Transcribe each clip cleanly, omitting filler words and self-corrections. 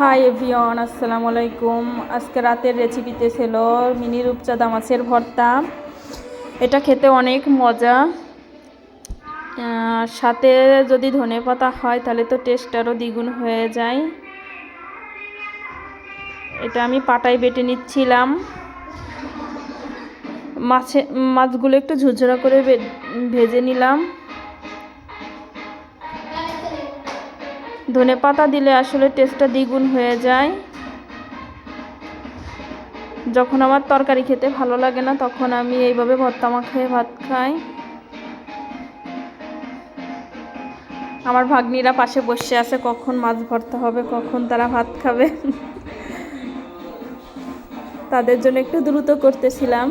Hi everyone, আসসালামু আলাইকুম। আজকে রাতের রেসিপিতে ছিল মিনি রূপচাঁদা মাছের ভর্তা। এটা খেতে অনেক মজা, সাথে যদি ধনেপাতা হয় তাহলে তো টেস্ট আরও দ্বিগুণ হয়ে যায়। এটা আমি পাটায় বেটে নিচ্ছিলাম। মাছগুলো একটু ঝুরঝুরা করে ভেজে নিলাম। ধনেপাতা দিলে আসলে টেস্টটা দ্বিগুণ হয়ে যায়। যখন আমার তরকারি খেতে ভালো লাগে না তখন আমি এইভাবে ভর্তা মাখিয়ে ভাত খাই। আমার ভাগ্নিরা পাশে বসে আছে, কখন মাছ ভর্তা হবে, কখন তারা ভাত খাবে। তাদের জন্য একটু দ্রুত করতেছিলাম।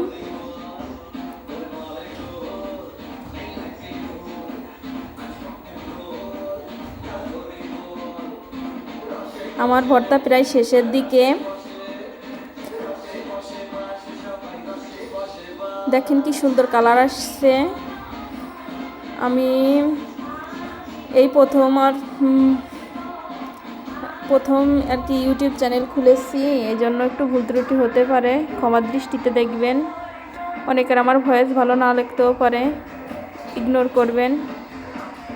আমার ভর্তা প্রায় শেষের দিকে। দেখেন কি সুন্দর কালার আসছে। আমি এই প্রথম আর কি ইউটিউব চ্যানেল খুলেছি, এই জন্য একটু ভুল ত্রুটি হতে পারে, ক্ষমার দৃষ্টিতে দেখবেন। অনেকের আমার ভয়েস ভালো না লাগতেও পারে, ইগনোর করবেন।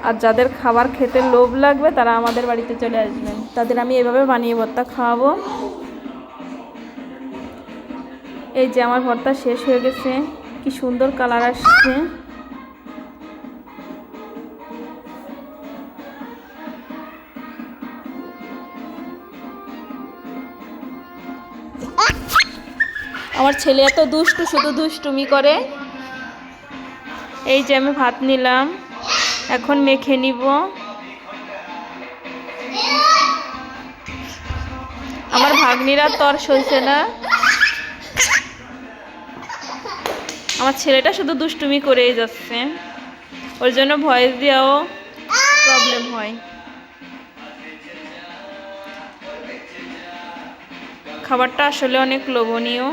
আর যাদের খাবার খেতে লোভ লাগবে তারা আমাদের বাড়িতে চলে আসবেন, তাদের আমি এভাবে বানিয়ে ভর্তা খাওয়াবো। এই যে আমার ভর্তা শেষ হয়ে গেছে, কি সুন্দর কালার আসছে। আমার ছেলে এত দুষ্টু, শুধু দুষ্টুমি করে। এই যে আমি ভাত নিলাম, এখন মেখে নিব। আমার ভাগ্নিরা তর সইছে না, আমার ছেলেটা শুধু দুষ্টুমি করেই যাচ্ছে, ওর জন্য ভয়েস দেওয়াও প্রবলেম হয়। খাবারটা আসলে অনেক লোভনীয়।